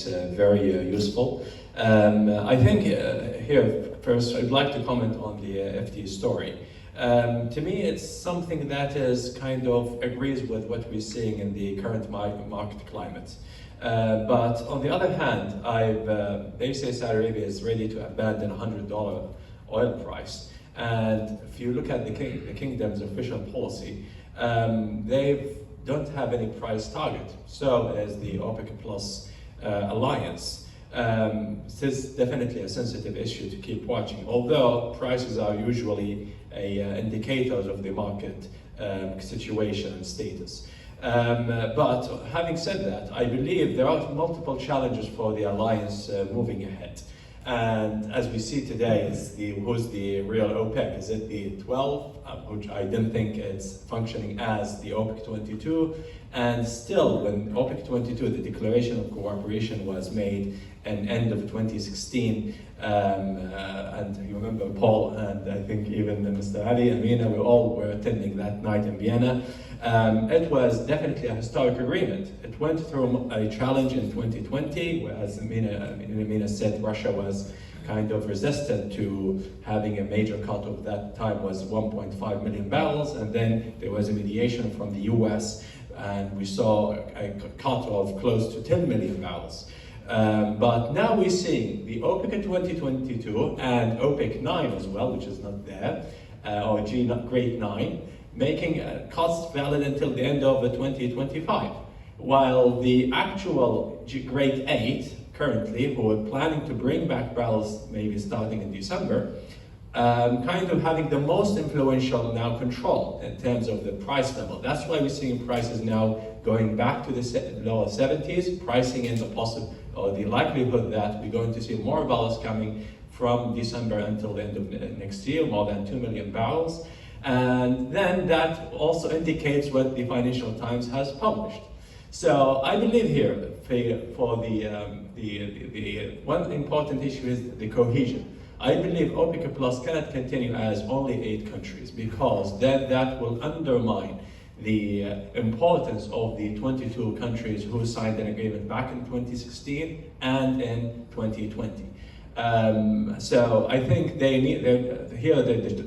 it's very useful. I think here, first, I'd like to comment on the FT story. To me, it's something that is kind of agrees with what we're seeing in the current market climate. But on the other hand, they say Saudi Arabia is ready to abandon $100 oil price. And if you look at the kingdom's official policy, they don't have any price target. So as the OPEC Plus alliance, this is definitely a sensitive issue to keep watching. Although prices are usually indicators of the market situation and status. But having said that, I believe there are multiple challenges for the alliance moving ahead. And as we see today, who's the real OPEC? Is it the 12, which I didn't think it's functioning as the OPEC 22? And still, when OPEC 22, the declaration of cooperation was made in end of 2016, and you remember Paul and I think even Mr. Ali, Amina, we all were attending that night in Vienna. It was definitely a historic agreement. It went through a challenge in 2020, as Amina said, Russia was kind of resistant to having a major cut of that time was 1.5 million barrels, and then there was a mediation from the US, and we saw a cut of close to 10 million barrels. But now we're seeing the OPEC in 2022 and OPEC 9 as well, which is not there, or grade 9, making cuts valid until the end of 2025. While the actual grade 8 currently, who are planning to bring back barrels maybe starting in December, kind of having the most influential now control in terms of the price level. That's why we're seeing prices now going back to the lower 70s, pricing in the likelihood that we're going to see more barrels coming from December until the end of next year, more than 2 million barrels. And then that also indicates what the Financial Times has published. So I believe here, for the one important issue is the cohesion. I believe OPEC Plus cannot continue as only 8 countries, because then that will undermine the importance of the 22 countries who signed an agreement back in 2016 and in 2020. So I think they need,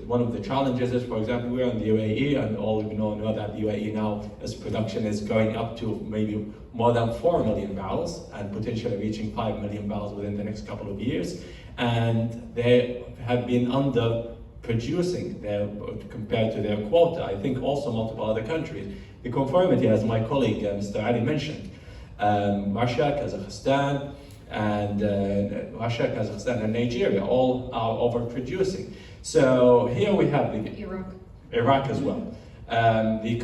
one of the challenges is, for example, we're in the UAE, and all we know that the UAE now, its production is going up to maybe more than 4 million barrels and potentially reaching 5 million barrels within the next couple of years. And they have been underproducing compared to their quota. I think also multiple other countries. The conformity, as my colleague Mr. Ali mentioned, Russia, Kazakhstan, and Nigeria all are overproducing. So here we have Iraq as well. The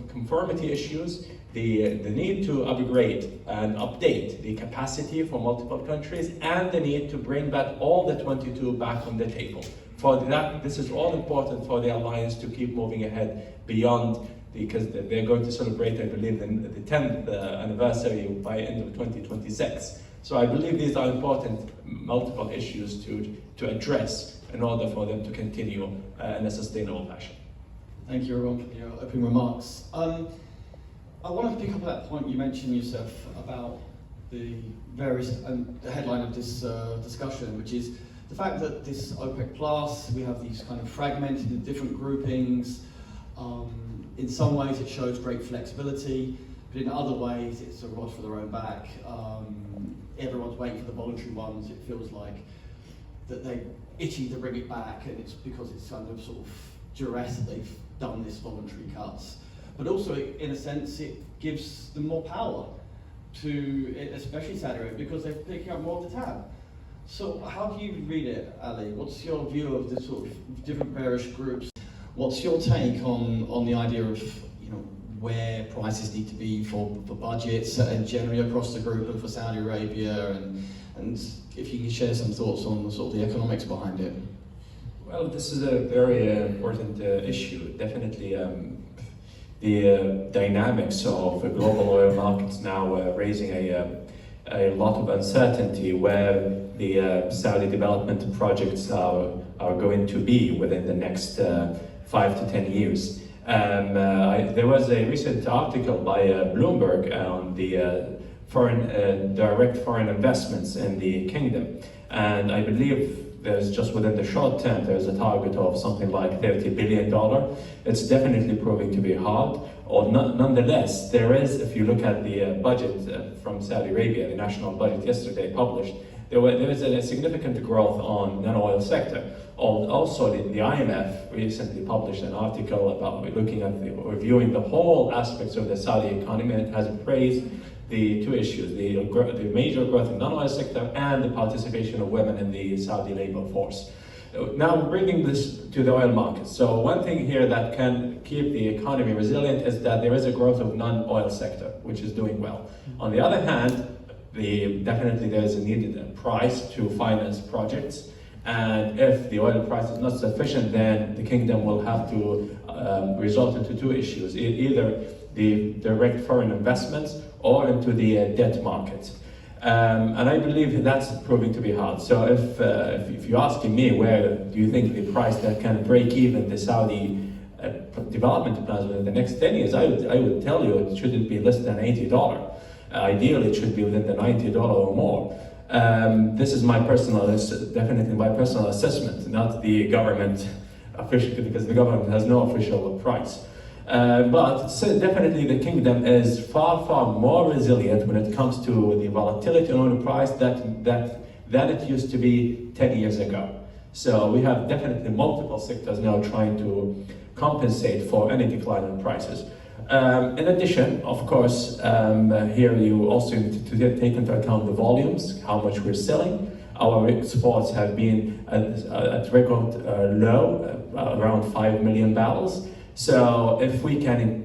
conformity issues, the need to upgrade and update the capacity for multiple countries, and the need to bring back all the 22 back on the table. For that, this is all important for the alliance to keep moving ahead beyond, because they're going to celebrate, I believe, the 10th anniversary by end of 2026. So I believe these are important multiple issues to address in order for them to continue in a sustainable fashion. Thank you, everyone, for your opening remarks. I want to pick up that point you mentioned, Youssef, about the the headline of this discussion, which is the fact that this OPEC Plus, we have these kind of fragmented in different groupings. In some ways it shows great flexibility, but in other ways it's a rod for their own back. Everyone's waiting for the voluntary ones. It feels like that they're itching to bring it back, and it's because it's kind of sort of duress that they've done this voluntary cuts. But also, in a sense, it gives them more power to, especially Saudi Arabia, because they're picking up more of the tab. So how do you read it, Ali? What's your view of the sort of different bearish groups? What's your take on the idea of, where prices need to be for budgets and generally across the group and for Saudi Arabia, and if you can share some thoughts on the sort of the economics behind it? Well, this is a very important issue. Definitely, the dynamics of the global oil markets now raising a lot of uncertainty where the Saudi development projects are going to be within the next 5 to 10 years. There was a recent article by Bloomberg on the direct foreign investments in the kingdom. And I believe there's just within the short term, there's a target of something like $30 billion. It's definitely proving to be hard. Or nonetheless, there is, if you look at the budget from Saudi Arabia, the national budget yesterday published, there is a significant growth on non-oil sector. Also, the IMF recently published an article about reviewing the whole aspects of the Saudi economy, and it has praised the two issues, the major growth in non-oil sector and the participation of women in the Saudi labor force. Now bringing this to the oil market. So one thing here that can keep the economy resilient is that there is a growth of non-oil sector, which is doing well. On the other hand, definitely there is a needed price to finance projects. And if the oil price is not sufficient, then the kingdom will have to resort into two issues, either the direct foreign investments or into the debt market. And I believe that's proving to be hard. So if you're asking me where do you think the price that can break even the Saudi development plans within the next 10 years, I would tell you it shouldn't be less than $80. Ideally, it should be within the $90 or more. This is definitely my personal assessment, not the government official, because the government has no official price. But definitely the kingdom is far, far more resilient when it comes to the volatility in oil price than it used to be 10 years ago. So we have definitely multiple sectors now trying to compensate for any decline in prices. In addition, of course, here you also need to take into account the volumes, how much we're selling. Our exports have been at record low, around 5 million barrels. So if we can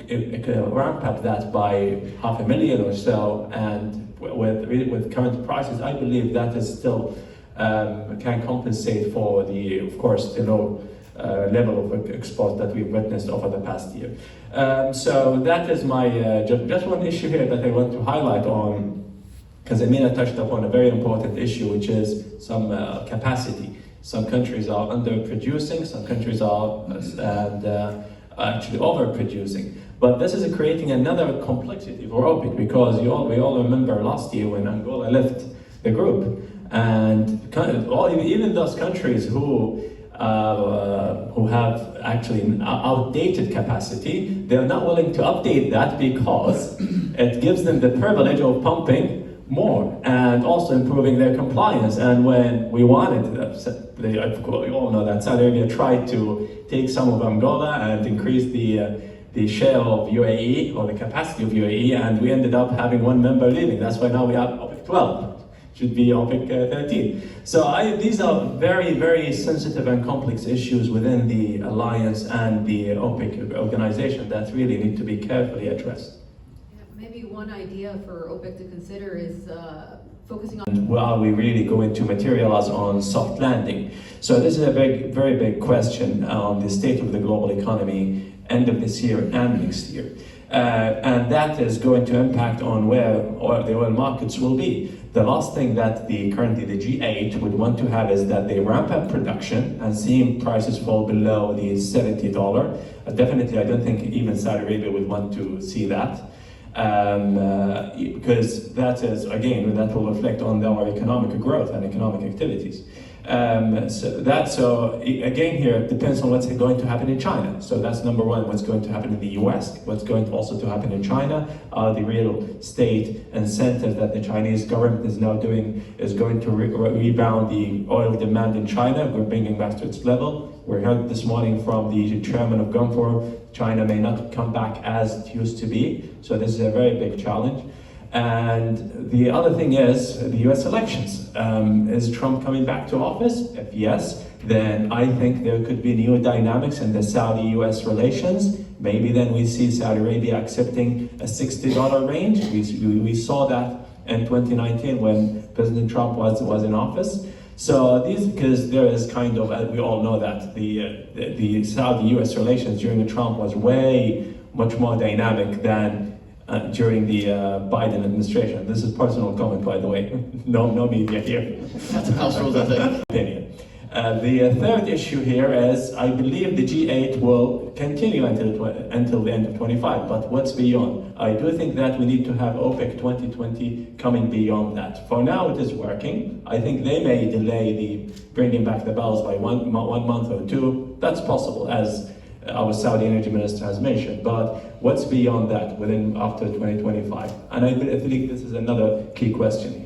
ramp up that by 500,000 or so, and with current prices, I believe that is still can compensate for of course, the low level of export that we've witnessed over the past year. So that is my just one issue here that I want to highlight on, because Amina touched upon a very important issue, which is some capacity. Some countries are underproducing, some countries are actually overproducing. But this is creating another complexity for OPEC, because we all remember last year when Angola left the group, and even those countries who have actually outdated capacity, they're not willing to update that because it gives them the privilege of pumping more and also improving their compliance. And when we wanted, we all know that Saudi Arabia tried to take some of Angola and increase the share of UAE, or the capacity of UAE, and we ended up having one member leaving. That's why now we have OPEC 12. Should be OPEC 13. So these are very, very sensitive and complex issues within the alliance and the OPEC organization that really need to be carefully addressed. Maybe one idea for OPEC to consider is focusing on... Are we really going to materialize on soft landing? So this is a very, very big question on the state of the global economy end of this year and next year. And that is going to impact on where the oil markets will be. The last thing that currently the G8 would want to have is that they ramp up production and seeing prices fall below the $70. Definitely, I don't think even Saudi Arabia would want to see that. Because that is, again, that will reflect on our economic growth and economic activities. So again here, it depends on what's going to happen in China. So that's number one, what's going to happen in the US, what's going to also to happen in China. The real estate incentives that the Chinese government is now doing is going to rebound the oil demand in China. We're bringing back to its level. We heard this morning from the chairman of Gunvor, China may not come back as it used to be. So this is a very big challenge. And the other thing is the US elections. Is Trump coming back to office? If yes, then I think there could be new dynamics in the Saudi-US relations. Maybe then we see Saudi Arabia accepting a $60 range. We saw that in 2019 when President Trump was in office. So because there is kind of, we all know that the Saudi-US relations during Trump was much more dynamic than during the Biden administration. This is personal comment, by the way. No media here. That's House rules, I think. Opinion. The third issue here is, I believe the G8 will continue until the end of 25, but what's beyond? I do think that we need to have OPEC 2020 coming beyond that. For now, it is working. I think they may delay the bringing back the barrels by one month or two. That's possible, as our Saudi energy minister has mentioned. But what's beyond that, after 2025? And I think this is another key question here.